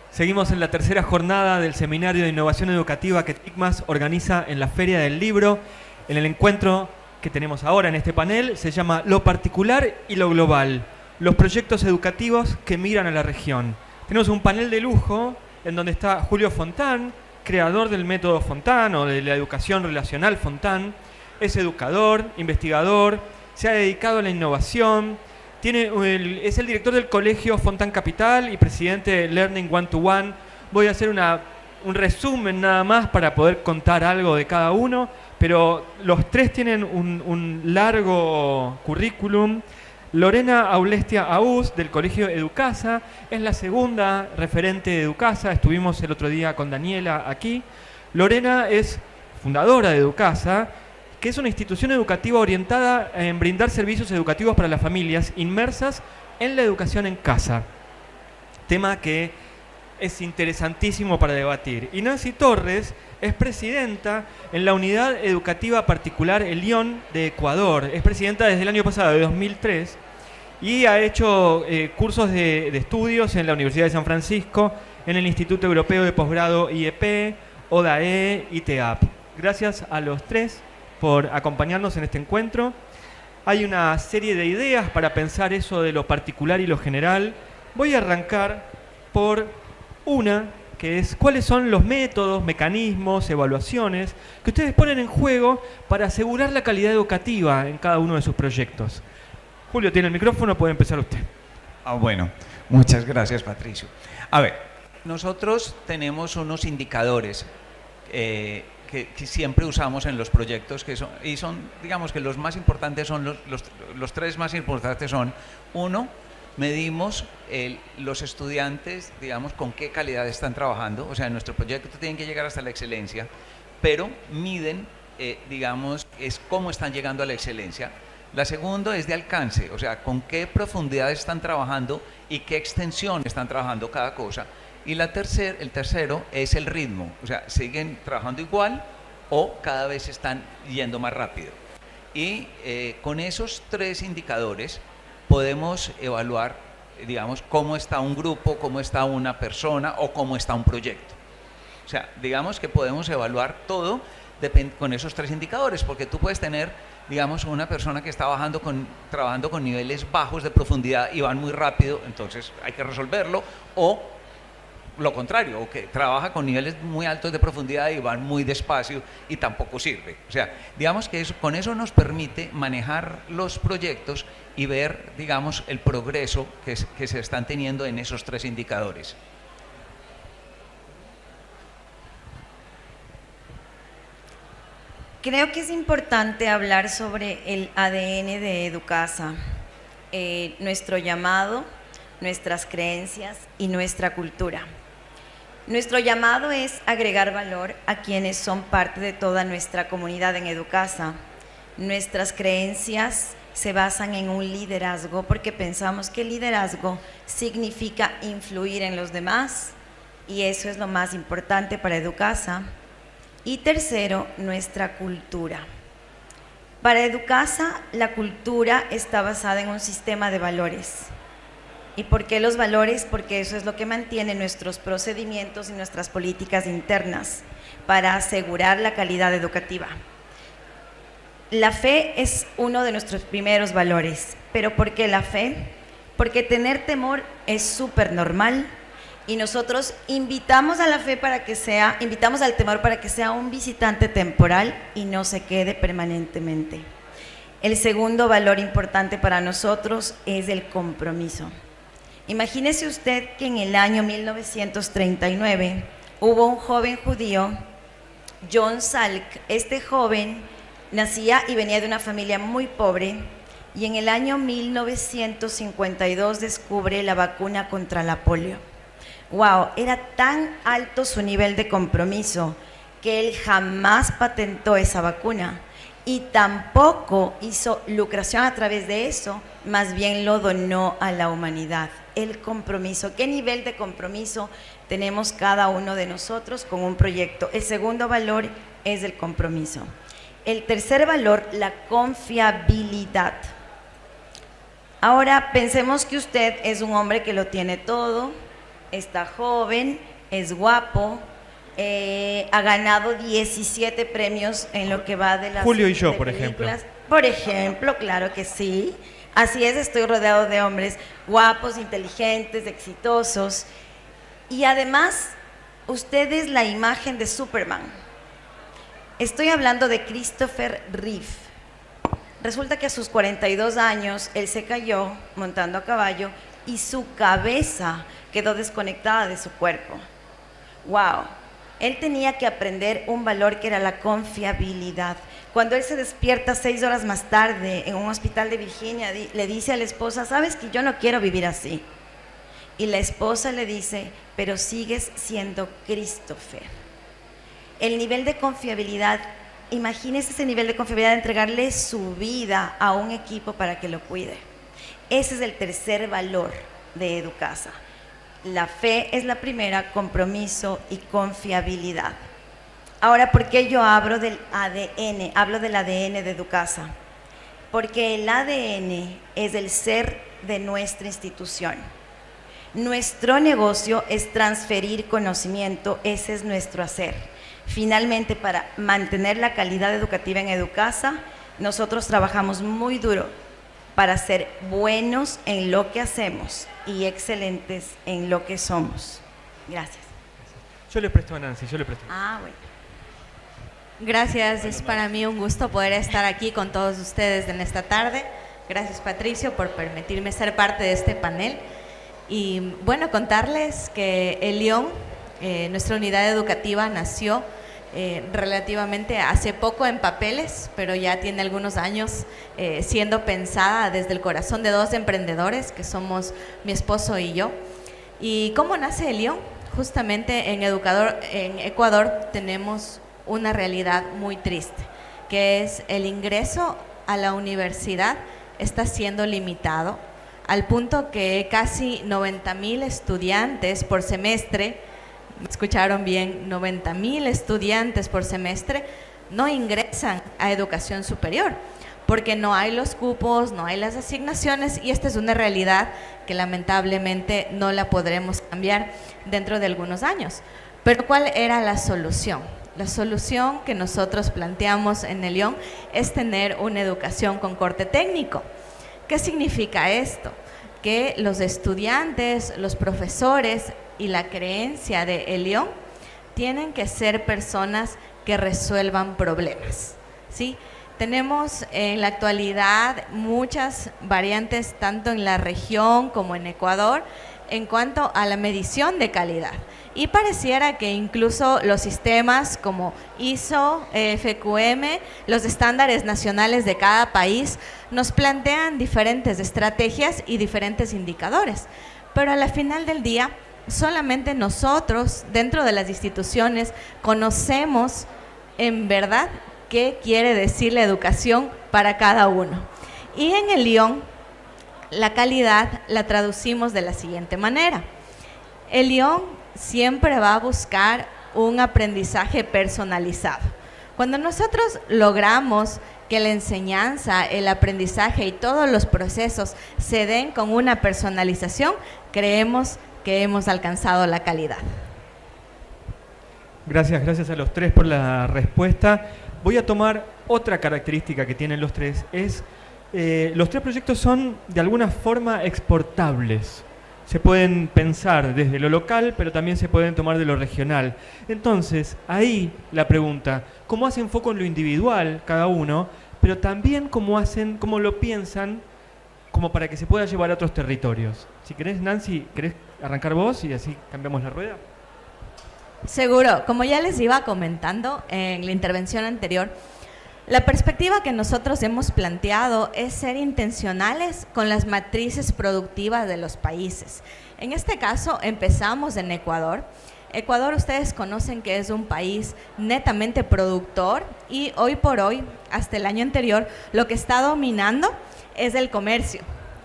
Seguimos en la tercera jornada del Seminario de Innovación Educativa que TICMAS organiza en la Feria del Libro. En el encuentro que tenemos ahora en este panel se llama Lo particular y lo global, los proyectos educativos que miran a la región. Tenemos un panel de lujo en donde está Julio Fontán, creador del método Fontán o de la educación relacional Fontán. Es educador, investigador, se ha dedicado a la innovación. Es el director del colegio Fontán Capital y presidente de Learning One to One. Voy a hacer un resumen nada más para poder contar algo de cada uno, pero los tres tienen un largo currículum. Lorena Aulestia Aúz, del colegio Educasa, es la segunda referente de Educasa. Estuvimos el otro día con Daniela aquí. Lorena es fundadora de Educasa, que es una institución educativa orientada en brindar servicios educativos para las familias inmersas en la educación en casa. Tema que es interesantísimo para debatir. Y Nancy Torres es presidenta en la Unidad Educativa Particular Elión de Ecuador. Es presidenta desde el año pasado, de 2003, y ha hecho cursos de estudios en la Universidad de San Francisco, en el Instituto Europeo de Posgrado IEP, ODAE y TEAP. Gracias a los tres por acompañarnos en este encuentro. Hay una serie de ideas para pensar eso de lo particular y lo general. Voy a arrancar por una, que es cuáles son los métodos, mecanismos, evaluaciones que ustedes ponen en juego para asegurar la calidad educativa en cada uno de sus proyectos. Julio tiene el micrófono, puede empezar usted. Bueno, muchas gracias, Patricio. A ver, nosotros tenemos unos indicadores que siempre usamos en los proyectos, digamos que los más importantes son, los tres más importantes son: uno, medimos los estudiantes, digamos, con qué calidad están trabajando. O sea, en nuestro proyecto tienen que llegar hasta la excelencia, pero miden, digamos, es cómo están llegando a la excelencia. La segunda es de alcance, o sea, con qué profundidad están trabajando y qué extensión están trabajando cada cosa. Y el tercero es el ritmo, o sea, siguen trabajando igual o cada vez están yendo más rápido. Y con esos tres indicadores podemos evaluar, digamos, cómo está un grupo, cómo está una persona o cómo está un proyecto. O sea, digamos que podemos evaluar todo con esos tres indicadores, porque tú puedes tener, digamos, una persona que está trabajando con niveles bajos de profundidad y van muy rápido, entonces hay que resolverlo, o lo contrario, o que trabaja con niveles muy altos de profundidad y van muy despacio y tampoco sirve. O sea, digamos que con eso nos permite manejar los proyectos y ver, digamos, el progreso que se están teniendo en esos tres indicadores. Creo que es importante hablar sobre el ADN de Educasa, nuestro llamado, nuestras creencias y nuestra cultura. Nuestro llamado es agregar valor a quienes son parte de toda nuestra comunidad en Educasa. Nuestras creencias se basan en un liderazgo, porque pensamos que el liderazgo significa influir en los demás, y eso es lo más importante para Educasa. Y tercero, nuestra cultura. Para Educasa, la cultura está basada en un sistema de valores. ¿Y por qué los valores? Porque eso es lo que mantiene nuestros procedimientos y nuestras políticas internas para asegurar la calidad educativa. La fe es uno de nuestros primeros valores. ¿Pero por qué la fe? Porque tener temor es súper normal. Y nosotros invitamos al temor para que sea un visitante temporal y no se quede permanentemente. El segundo valor importante para nosotros es el compromiso. Imagínese usted que en el año 1939 hubo un joven judío, John Salk. Este joven nacía y venía de una familia muy pobre, y en el año 1952 descubre la vacuna contra la polio. Wow, era tan alto su nivel de compromiso que él jamás patentó esa vacuna y tampoco hizo lucración a través de eso, más bien lo donó a la humanidad. El compromiso, ¿qué nivel de compromiso tenemos cada uno de nosotros con un proyecto? El segundo valor es el compromiso. El tercer valor, la confiabilidad. Ahora pensemos que usted es un hombre que lo tiene todo, está joven, es guapo, ha ganado 17 premios en lo que va de las Julio y yo, de por películas. ejemplo. Por ejemplo, claro que sí. Así es, estoy rodeado de hombres guapos, inteligentes, exitosos. Y además, usted es la imagen de Superman. Estoy hablando de Christopher Reeve. Resulta que a sus 42 años, él se cayó montando a caballo y su cabeza quedó desconectada de su cuerpo. ¡Wow! Él tenía que aprender un valor que era la confiabilidad. Cuando él se despierta 6 horas más tarde en un hospital de Virginia, le dice a la esposa, ¿sabes que yo no quiero vivir así? Y la esposa le dice, pero sigues siendo Christopher. El nivel de confiabilidad, imagínese ese nivel de confiabilidad de entregarle su vida a un equipo para que lo cuide. Ese es el tercer valor de Educasa. La fe es la primera, compromiso y confiabilidad. Ahora, ¿por qué yo hablo del ADN? Hablo del ADN de Educasa. Porque el ADN es el ser de nuestra institución. Nuestro negocio es transferir conocimiento, ese es nuestro hacer. Finalmente, para mantener la calidad educativa en Educasa, nosotros trabajamos muy duro para ser buenos en lo que hacemos y excelentes en lo que somos. Gracias. Yo le presto a Nancy, yo le presto. Bueno. Gracias, es para mí un gusto poder estar aquí con todos ustedes en esta tarde. Gracias, Patricio, por permitirme ser parte de este panel. Y bueno, contarles que el León, nuestra unidad educativa, nació relativamente hace poco en papeles, pero ya tiene algunos años siendo pensada desde el corazón de dos emprendedores, que somos mi esposo y yo. ¿Y cómo nace el León? Justamente en Ecuador tenemos una realidad muy triste, que es el ingreso a la universidad está siendo limitado, al punto que casi 90,000 estudiantes por semestre, ¿me escucharon bien? 90,000 estudiantes por semestre no ingresan a educación superior, porque no hay los cupos, no hay las asignaciones, y esta es una realidad que lamentablemente no la podremos cambiar dentro de algunos años. Pero ¿cuál era la solución? La solución que nosotros planteamos en el León es tener una educación con corte técnico. ¿Qué significa esto? Que los estudiantes, los profesores y la creencia de el León tienen que ser personas que resuelvan problemas, ¿sí? Tenemos en la actualidad muchas variantes, tanto en la región como en Ecuador, en cuanto a la medición de calidad. Y pareciera que incluso los sistemas como ISO, FQM, los estándares nacionales de cada país, nos plantean diferentes estrategias y diferentes indicadores. Pero a la final del día, solamente nosotros, dentro de las instituciones, conocemos en verdad qué quiere decir la educación para cada uno. Y en el León, la calidad la traducimos de la siguiente manera. El León siempre va a buscar un aprendizaje personalizado. Cuando nosotros logramos que la enseñanza, el aprendizaje y todos los procesos se den con una personalización, creemos que hemos alcanzado la calidad. Gracias a los tres por la respuesta. Voy a tomar otra característica que tienen los tres, los tres proyectos son de alguna forma exportables. Se pueden pensar desde lo local, pero también se pueden tomar de lo regional. Entonces, ahí la pregunta, ¿cómo hacen foco en lo individual cada uno, pero también cómo lo piensan como para que se pueda llevar a otros territorios? Si querés, Nancy, ¿querés arrancar vos y así cambiamos la rueda? Seguro, como ya les iba comentando en la intervención anterior, la perspectiva que nosotros hemos planteado es ser intencionales con las matrices productivas de los países. En este caso, empezamos en Ecuador. Ecuador, ustedes conocen que es un país netamente productor y hoy por hoy, hasta el año anterior, lo que está dominando es el comercio,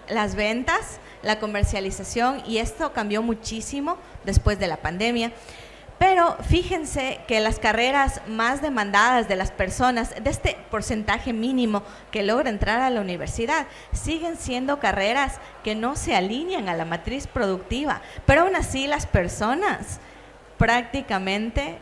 las ventas, la comercialización, y esto cambió muchísimo después de la pandemia. Pero fíjense que las carreras más demandadas de las personas, de este porcentaje mínimo que logra entrar a la universidad, siguen siendo carreras que no se alinean a la matriz productiva. Pero aún así las personas prácticamente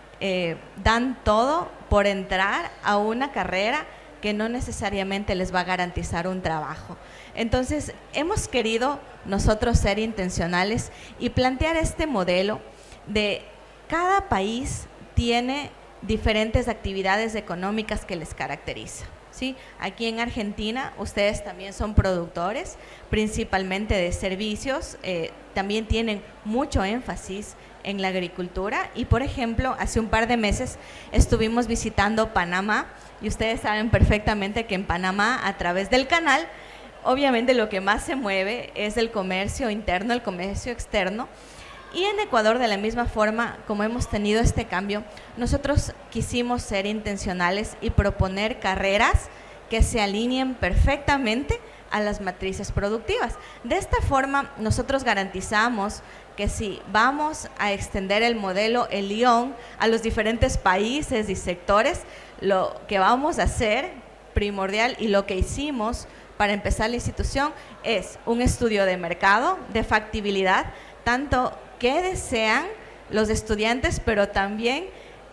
dan todo por entrar a una carrera que no necesariamente les va a garantizar un trabajo. Entonces, hemos querido nosotros ser intencionales y plantear este modelo de cada país tiene diferentes actividades económicas que les caracteriza, ¿sí? Aquí en Argentina ustedes también son productores, principalmente de servicios, también tienen mucho énfasis en la agricultura y, por ejemplo, hace un par de meses estuvimos visitando Panamá y ustedes saben perfectamente que en Panamá, a través del canal, obviamente lo que más se mueve es el comercio interno, el comercio externo. Y en Ecuador, de la misma forma, como hemos tenido este cambio, nosotros quisimos ser intencionales y proponer carreras que se alineen perfectamente a las matrices productivas. De esta forma, nosotros garantizamos que si vamos a extender el modelo ELION a los diferentes países y sectores, lo que vamos a hacer primordial y lo que hicimos para empezar la institución es un estudio de mercado, de factibilidad, tanto qué desean los estudiantes, pero también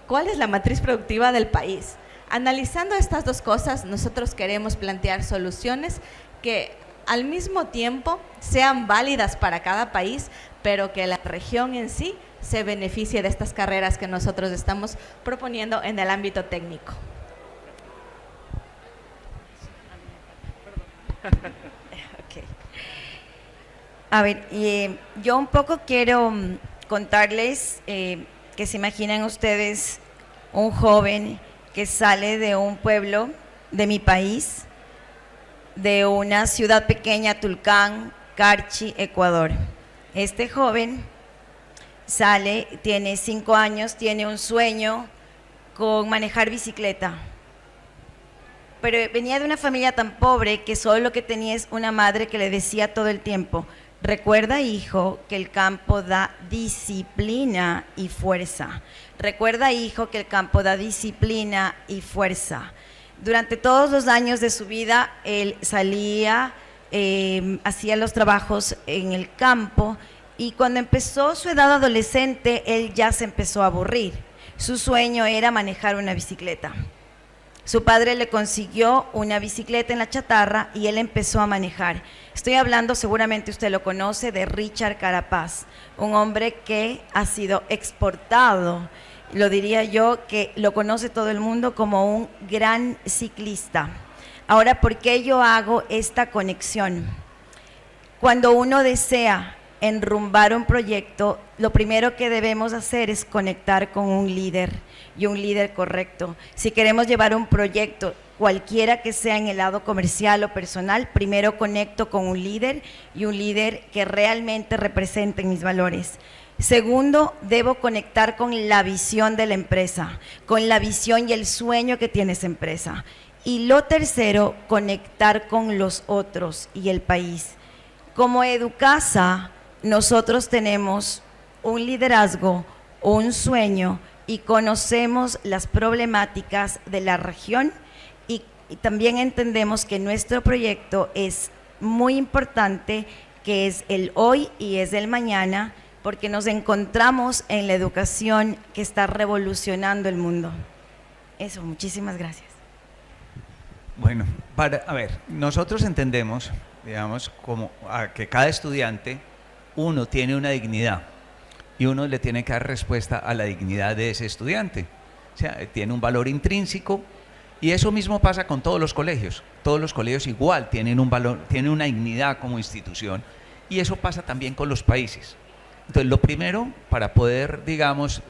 cuál es la matriz productiva del país. Analizando estas dos cosas, nosotros queremos plantear soluciones que al mismo tiempo sean válidas para cada país, pero que la región en sí se beneficie de estas carreras que nosotros estamos proponiendo en el ámbito técnico. Okay. A ver, yo un poco quiero contarles que se imaginan ustedes un joven que sale de un pueblo de mi país, de una ciudad pequeña, Tulcán, Carchi, Ecuador. Este joven sale, tiene 5 años, tiene un sueño con manejar bicicleta, pero venía de una familia tan pobre que solo lo que tenía es una madre que le decía todo el tiempo: recuerda, hijo, que el campo da disciplina y fuerza. Recuerda, hijo, que el campo da disciplina y fuerza. Durante todos los años de su vida, él salía, hacía los trabajos en el campo, y cuando empezó su edad adolescente, él ya se empezó a aburrir. Su sueño era manejar una bicicleta. Su padre le consiguió una bicicleta en la chatarra y él empezó a manejar. Estoy hablando, seguramente usted lo conoce, de Richard Carapaz, un hombre que ha sido exportado, lo diría yo que lo conoce todo el mundo como un gran ciclista. Ahora, ¿por qué yo hago esta conexión? Cuando uno desea enrumbar un proyecto, lo primero que debemos hacer es conectar con un líder, y un líder correcto. Si queremos llevar un proyecto, cualquiera que sea en el lado comercial o personal, primero conecto con un líder, y un líder que realmente represente mis valores. Segundo, debo conectar con la visión de la empresa, con la visión y el sueño que tiene esa empresa. Y lo tercero, conectar con los otros y el país. Como Educasa, nosotros tenemos un liderazgo, un sueño, y conocemos las problemáticas de la región, y también entendemos que nuestro proyecto es muy importante, que es el hoy y es el mañana, porque nos encontramos en la educación que está revolucionando el mundo. Eso, muchísimas gracias. Bueno, a ver, nosotros entendemos, digamos, como que cada estudiante, uno tiene una dignidad y uno le tiene que dar respuesta a la dignidad de ese estudiante. O sea, tiene un valor intrínseco, y eso mismo pasa con todos los colegios. Todos los colegios igual tienen un valor, tienen una dignidad como institución, y eso pasa también con los países. Entonces, lo primero para poder, digamos,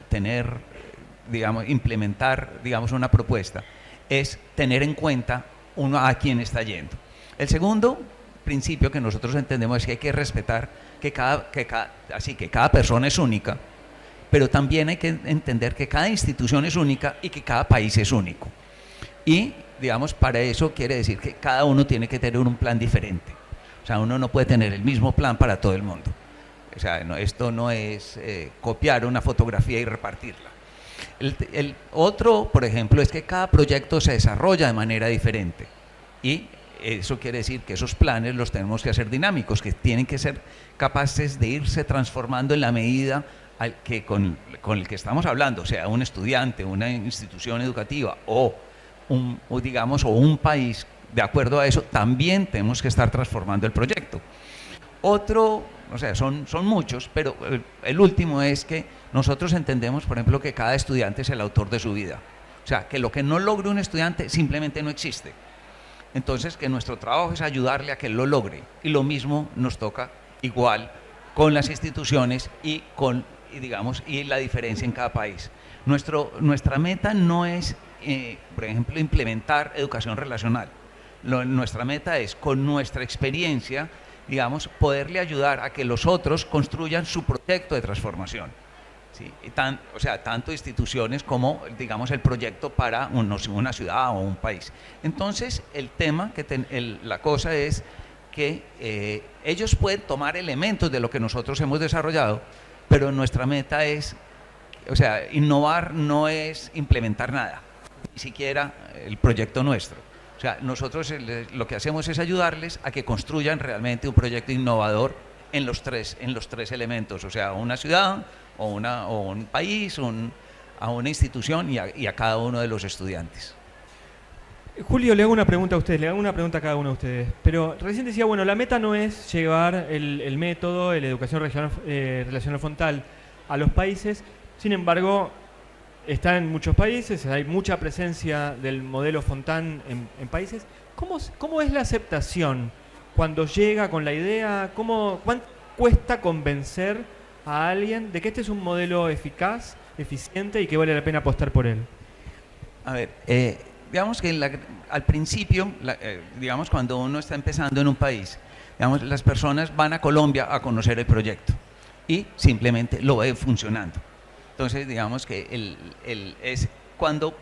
implementar, digamos, una propuesta es tener en cuenta uno a quién está yendo. El segundo principio que nosotros entendemos es que hay que respetar que cada persona es única, pero también hay que entender que cada institución es única y que cada país es único. Y, digamos, para eso quiere decir que cada uno tiene que tener un plan diferente. O sea, uno no puede tener el mismo plan para todo el mundo. O sea, esto no es copiar una fotografía y repartirla. El otro, por ejemplo, es que cada proyecto se desarrolla de manera diferente y eso quiere decir que esos planes los tenemos que hacer dinámicos, que tienen que ser capaces de irse transformando en la medida con el que estamos hablando, o sea, un estudiante, una institución educativa o un país. De acuerdo a eso, también tenemos que estar transformando el proyecto. Otro, o sea, son muchos, pero el último es que nosotros entendemos, por ejemplo, que cada estudiante es el autor de su vida. O sea, que lo que no logre un estudiante simplemente no existe. Entonces, que nuestro trabajo es ayudarle a que lo logre. Y lo mismo nos toca igual con las instituciones y la diferencia en cada país. Nuestra meta no es, por ejemplo, implementar educación relacional. Nuestra meta es, con nuestra experiencia, digamos, poderle ayudar a que los otros construyan su proyecto de transformación. ¿Sí? O sea, tanto instituciones como, digamos, el proyecto para una ciudad o un país. Entonces, el tema, la cosa es que ellos pueden tomar elementos de lo que nosotros hemos desarrollado, pero nuestra meta es, o sea, innovar no es implementar nada, ni siquiera el proyecto nuestro. O sea, nosotros lo que hacemos es ayudarles a que construyan realmente un proyecto innovador en los tres elementos, o sea, una ciudad o un país, a una institución y a cada uno de los estudiantes. Julio, le hago una pregunta a ustedes, le hago una pregunta a cada uno de ustedes. Pero recién decía, bueno, la meta no es llevar el método, la educación relacional frontal a los países. Sin embargo, está en muchos países, hay mucha presencia del modelo Fontán en países. ¿Cómo es la aceptación cuando llega con la idea? ¿Cuánto cuesta convencer a alguien de que este es un modelo eficaz, eficiente y que vale la pena apostar por él? A ver, digamos que al principio, digamos, cuando uno está empezando en un país, digamos, las personas van a Colombia a conocer el proyecto y simplemente lo ven funcionando. Entonces, digamos que cuando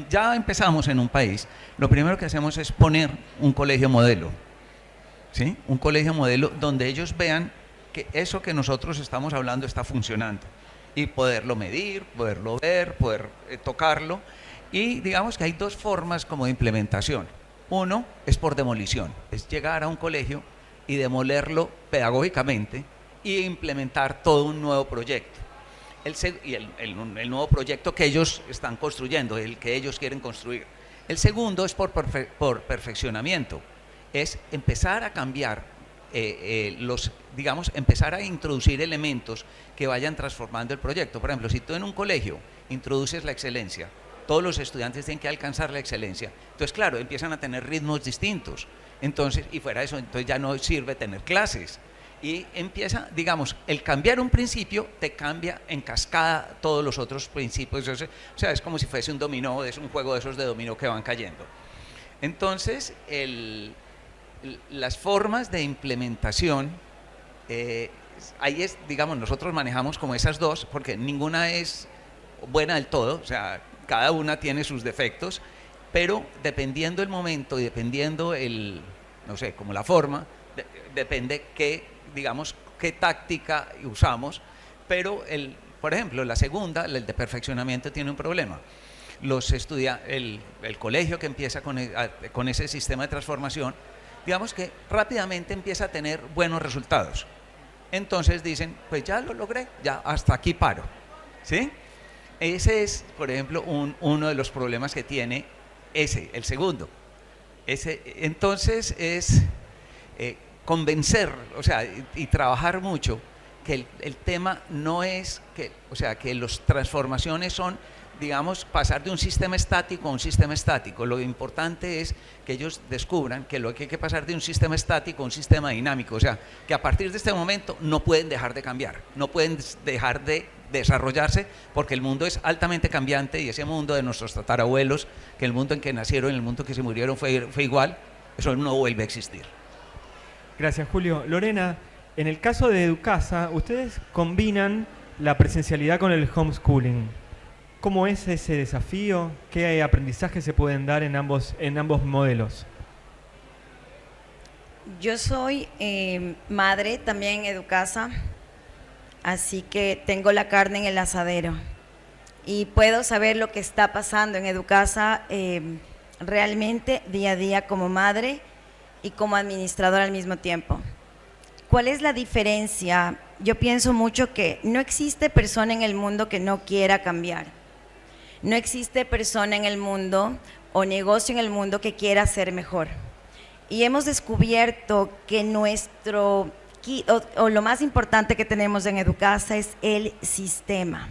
ya empezamos en un país, lo primero que hacemos es poner un colegio modelo, ¿sí? Un colegio modelo donde ellos vean que eso que nosotros estamos hablando está funcionando y poderlo medir, poderlo ver, poder tocarlo. Y digamos que hay dos formas como de implementación. Uno es por demolición, es llegar a un colegio y demolerlo pedagógicamente e implementar todo un nuevo proyecto. El nuevo proyecto que ellos están construyendo, el que ellos quieren construir. El segundo es por perfeccionamiento, es empezar a cambiar empezar a introducir elementos que vayan transformando el proyecto. Por ejemplo, si tú en un colegio introduces la excelencia, todos los estudiantes tienen que alcanzar la excelencia. Entonces, claro, empiezan a tener ritmos distintos. Entonces, y fuera de eso, entonces ya no sirve tener clases. Y empieza, digamos, el cambiar un principio te cambia en cascada todos los otros principios. O sea, es como si fuese un dominó, es un juego de esos de dominó que van cayendo. Entonces, las formas de implementación, ahí es, digamos, nosotros manejamos como esas dos, porque ninguna es buena del todo, o sea, cada una tiene sus defectos, pero dependiendo el momento y dependiendo no sé, como la forma, depende qué táctica usamos, pero por ejemplo, la segunda, el de perfeccionamiento, tiene un problema. El colegio que empieza con ese sistema de transformación, digamos que rápidamente empieza a tener buenos resultados. Entonces dicen, pues ya lo logré, ya hasta aquí paro, ¿sí? Ese es, por ejemplo, uno de los problemas que tiene el segundo. Entonces es convencer, o sea, y trabajar mucho, que el tema no es que las transformaciones son, digamos, pasar de un sistema estático a un sistema estático. Lo importante es que ellos descubran que lo que hay que pasar de un sistema estático a un sistema dinámico, o sea, que a partir de este momento no pueden dejar de cambiar, no pueden dejar de desarrollarse, porque el mundo es altamente cambiante y ese mundo de nuestros tatarabuelos, que el mundo en que nacieron y el mundo en que se murieron fue igual, eso no vuelve a existir. Gracias, Julio. Lorena, en el caso de Educasa, ustedes combinan la presencialidad con el homeschooling. ¿Cómo es ese desafío? ¿Qué aprendizajes se pueden dar en ambos modelos? Yo soy madre también en Educasa. así que tengo la carne en el asadero y puedo saber lo que está pasando en Educasa realmente día a día como madre y como administradora al mismo tiempo. ¿Cuál es la diferencia? Yo pienso mucho que no existe persona en el mundo que no quiera cambiar. No existe persona en el mundo o negocio en el mundo que quiera ser mejor. Y hemos descubierto que lo más importante que tenemos en Educasa es el sistema.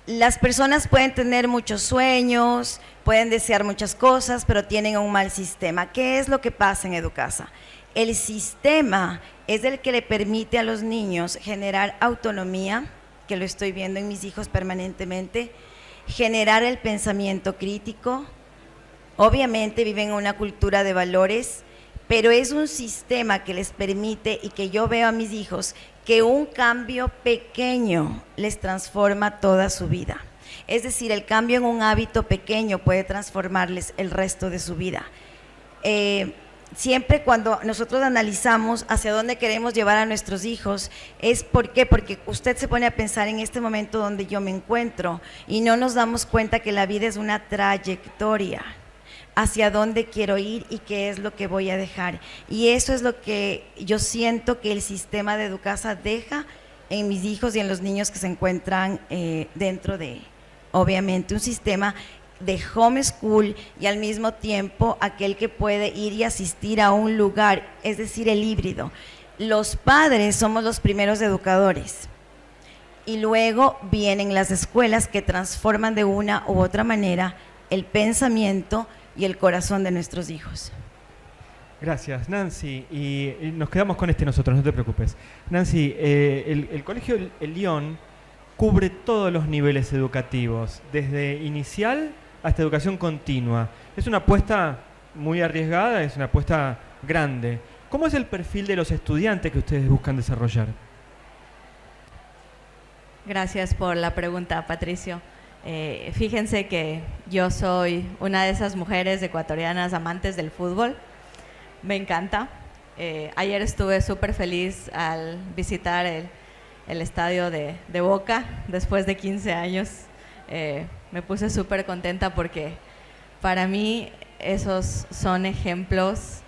Las personas pueden tener muchos sueños, pueden desear muchas cosas, pero tienen un mal sistema. ¿Qué es lo que pasa en Educasa? El sistema es el que le permite a los niños generar autonomía, que lo estoy viendo en mis hijos permanentemente, generar el pensamiento crítico. Obviamente viven en una cultura de valores, pero es un sistema que les permite, y que yo veo a mis hijos, que un cambio pequeño les transforma toda su vida. Es decir, el cambio en un hábito pequeño puede transformarles el resto de su vida. Siempre cuando nosotros analizamos hacia dónde queremos llevar a nuestros hijos, es ¿por qué? Porque usted se pone a pensar en este momento donde yo me encuentro y no nos damos cuenta que la vida es una trayectoria hacia dónde quiero ir y qué es lo que voy a dejar. Y eso es lo que yo siento que el sistema de Educasa deja en mis hijos y en los niños que se encuentran dentro de, obviamente, un sistema de homeschool y al mismo tiempo aquel que puede ir y asistir a un lugar, es decir, el híbrido. Los padres somos los primeros educadores y luego vienen las escuelas que transforman de una u otra manera el pensamiento y el corazón de nuestros hijos. Gracias, Nancy. Y nos quedamos con nosotros, no te preocupes. Nancy, el Colegio El Lión cubre todos los niveles educativos, desde inicial hasta educación continua. Es una apuesta muy arriesgada, es una apuesta grande. ¿Cómo es el perfil de los estudiantes que ustedes buscan desarrollar? Gracias por la pregunta, Patricio. Fíjense que yo soy una de esas mujeres ecuatorianas amantes del fútbol. Me encanta. Ayer estuve súper feliz al visitar el estadio de Boca después de 15 años. Me puse súper contenta porque para mí esos son ejemplos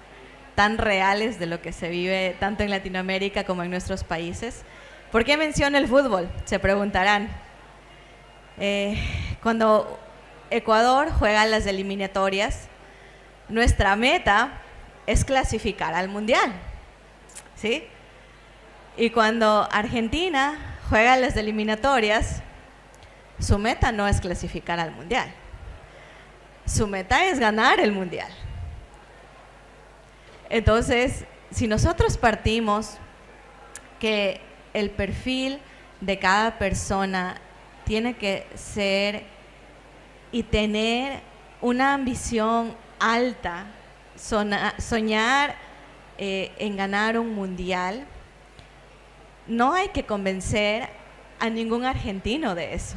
tan reales de lo que se vive tanto en Latinoamérica como en nuestros países. ¿Por qué menciono el fútbol? Se preguntarán. Cuando Ecuador juega las eliminatorias, nuestra meta es clasificar al Mundial, ¿sí? Y cuando Argentina juega las eliminatorias, su meta no es clasificar al Mundial, su meta es ganar el Mundial. Entonces, si nosotros partimos que el perfil de cada persona tiene que ser y tener una ambición alta, soñar en ganar un mundial, no hay que convencer a ningún argentino de eso.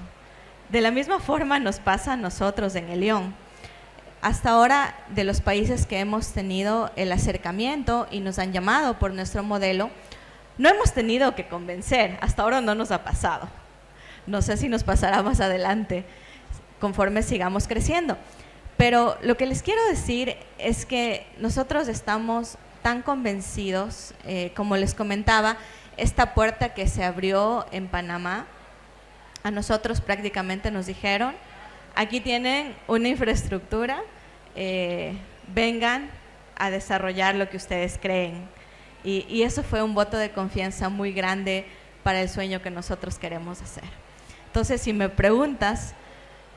De la misma forma nos pasa a nosotros en el Lión. Hasta ahora, de los países que hemos tenido el acercamiento y nos han llamado por nuestro modelo, no hemos tenido que convencer, hasta ahora no nos ha pasado. No sé si nos pasará más adelante, conforme sigamos creciendo. Pero lo que les quiero decir es que nosotros estamos tan convencidos, como les comentaba, esta puerta que se abrió en Panamá, a nosotros prácticamente nos dijeron, aquí tienen una infraestructura, vengan a desarrollar lo que ustedes creen. Y eso fue un voto de confianza muy grande para el sueño que nosotros queremos hacer. Entonces, si me preguntas,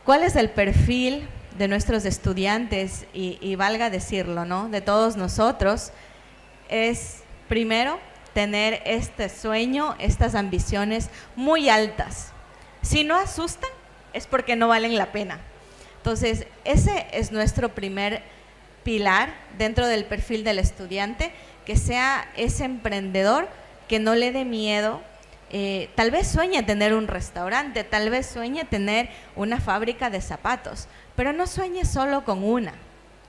¿cuál es el perfil de nuestros estudiantes? Y valga decirlo, ¿no? De todos nosotros, es primero tener este sueño, estas ambiciones muy altas. Si no asustan, es porque no valen la pena. Entonces, ese es nuestro primer pilar dentro del perfil del estudiante, que sea ese emprendedor que no le dé miedo. Tal vez sueñe tener un restaurante, tal vez sueñe tener una fábrica de zapatos, pero no sueñe solo con una,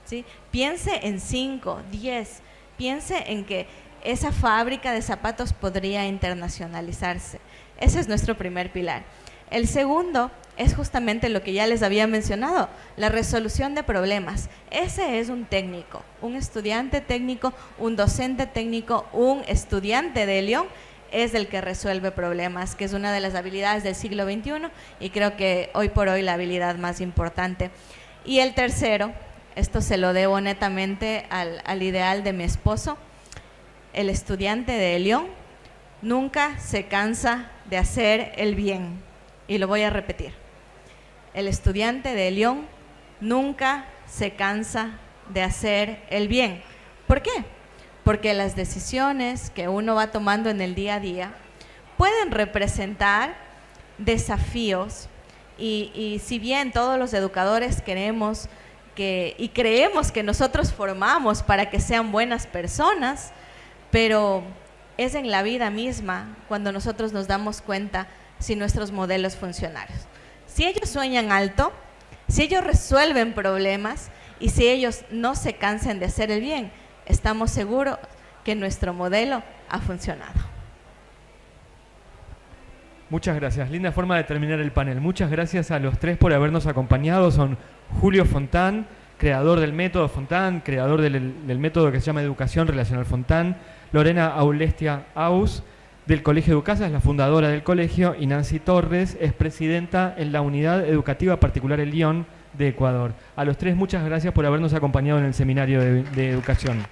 ¿sí? Piense en 5, 10, piense en que esa fábrica de zapatos podría internacionalizarse. Ese es nuestro primer pilar. El segundo es justamente lo que ya les había mencionado, la resolución de problemas. Ese es un técnico, un estudiante técnico, un docente técnico, un estudiante de Lyon es el que resuelve problemas, que es una de las habilidades del siglo XXI y creo que hoy por hoy la habilidad más importante. Y el tercero, esto se lo debo netamente al ideal de mi esposo, el estudiante de Lyon nunca se cansa de hacer el bien. Y lo voy a repetir. El estudiante de Lyon nunca se cansa de hacer el bien. ¿Por qué? Porque las decisiones que uno va tomando en el día a día pueden representar desafíos y si bien todos los educadores queremos y creemos que nosotros formamos para que sean buenas personas, pero es en la vida misma cuando nosotros nos damos cuenta si nuestros modelos funcionarios. Si ellos sueñan alto, si ellos resuelven problemas y si ellos no se cansan de hacer el bien, estamos seguros que nuestro modelo ha funcionado. Muchas gracias. Linda forma de terminar el panel. Muchas gracias a los tres por habernos acompañado. Son Julio Fontán, creador del método Fontán, creador del método que se llama Educación Relacional Fontán, Lorena Aulestia Aus, del Colegio Educasa, es la fundadora del colegio, y Nancy Torres es presidenta en la Unidad Educativa Particular El Lyon de Ecuador. A los tres, muchas gracias por habernos acompañado en el seminario de educación.